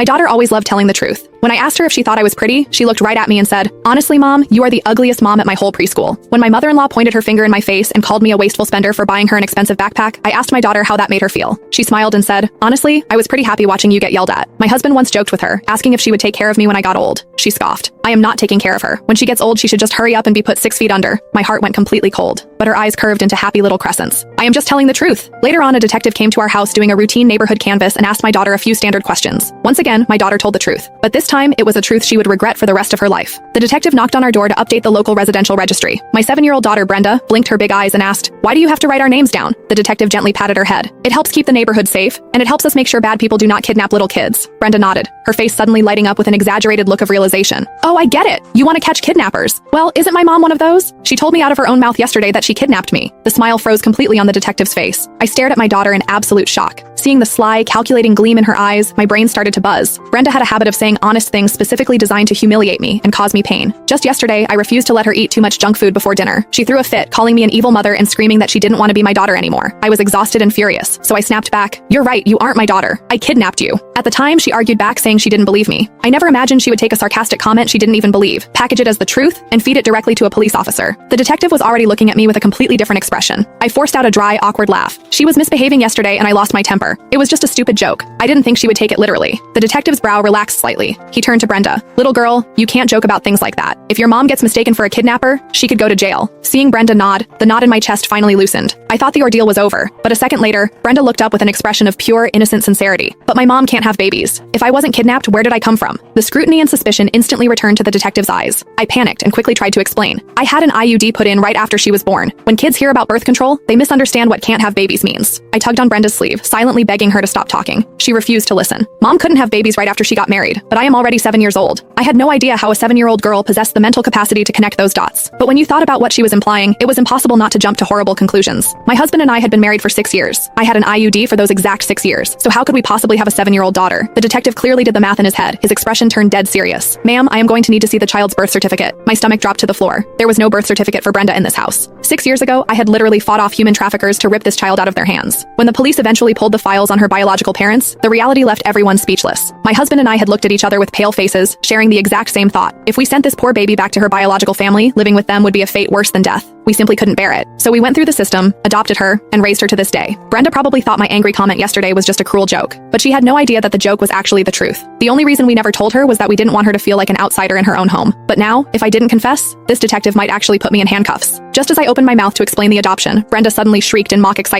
My daughter always loved telling the truth. When I asked her if she thought I was pretty, she looked right at me and said, "Honestly, Mom, you are the ugliest mom at my whole preschool." When my mother-in-law pointed her finger in my face and called me a wasteful spender for buying her an expensive backpack, I asked my daughter how that made her feel. She smiled and said, "Honestly, I was pretty happy watching you get yelled at." My husband once joked with her, asking if she would take care of me when I got old. She scoffed. "I am not taking care of her. When she gets old, she should just hurry up and be put 6 feet under." My heart went completely cold, but her eyes curved into happy little crescents. I am just telling the truth. Later on, a detective came to our house doing a routine neighborhood canvass and asked my daughter a few standard questions. Once again, my daughter told the truth, but this time it was a truth she would regret for the rest of her life. The detective knocked on our door to update the local residential registry. My 7-year-old daughter, Brenda, blinked her big eyes and asked, "Why do you have to write our names down?" The detective gently patted her head. "It helps keep the neighborhood safe, and it helps us make sure bad people do not kidnap little kids." Brenda nodded, her face suddenly lighting up with an exaggerated look of realization. "Oh, I get it. You want to catch kidnappers. Well, isn't my mom one of those? She told me out of her own mouth yesterday that she kidnapped me." The smile froze completely on the detective's face. I stared at my daughter in absolute shock. Seeing the sly, calculating gleam in her eyes, my brain started to buzz. Brenda had a habit of saying honest things specifically designed to humiliate me and cause me pain. Just yesterday, I refused to let her eat too much junk food before dinner. She threw a fit, calling me an evil mother and screaming that she didn't want to be my daughter anymore. I was exhausted and furious, so I snapped back, "You're right, you aren't my daughter. I kidnapped you." At the time, she argued back saying she didn't believe me. I never imagined she would take a sarcastic comment she didn't even believe, package it as the truth, and feed it directly to a police officer. The detective was already looking at me with a completely different expression. I forced out a dry, awkward laugh. "She was misbehaving yesterday and I lost my temper. It was just a stupid joke. I didn't think she would take it literally." The detective's brow relaxed slightly. He turned to Brenda. "Little girl, you can't joke about things like that. If your mom gets mistaken for a kidnapper, she could go to jail." Seeing Brenda nod, the knot in my chest finally loosened. I thought the ordeal was over, but a second later, Brenda looked up with an expression of pure, innocent sincerity. "But my mom can't have babies. If I wasn't kidnapped, where did I come from?" The scrutiny and suspicion instantly returned to the detective's eyes. I panicked and quickly tried to explain. "I had an IUD put in right after she was born. When kids hear about birth control, they misunderstand what can't have babies means." I tugged on Brenda's sleeve, silently begging her to stop talking. She refused to listen. "Mom couldn't have babies right after she got married, but I am already 7 years old." I had no idea how a 7-year-old girl possessed the mental capacity to connect those dots. But when you thought about what she was implying, it was impossible not to jump to horrible conclusions. My husband and I had been married for 6 years. I had an IUD for those exact 6 years. So how could we possibly have a 7-year-old daughter? The detective clearly did the math in his head. His expression turned dead serious. "Ma'am, I am going to need to see the child's birth certificate." My stomach dropped to the floor. There was no birth certificate for Brenda in this house. 6 years ago, I had literally fought off human traffickers to rip this child out of their hands. When the police eventually pulled the files on her biological parents, the reality left everyone speechless. My husband and I had looked at each other with pale faces, sharing the exact same thought. If we sent this poor baby back to her biological family, living with them would be a fate worse than death. We simply couldn't bear it. So we went through the system, adopted her, and raised her to this day. Brenda probably thought my angry comment yesterday was just a cruel joke, but she had no idea that the joke was actually the truth. The only reason we never told her was that we didn't want her to feel like an outsider in her own home. But now, if I didn't confess, this detective might actually put me in handcuffs. Just as I opened my mouth to explain the adoption, Brenda suddenly shrieked in mock excitement.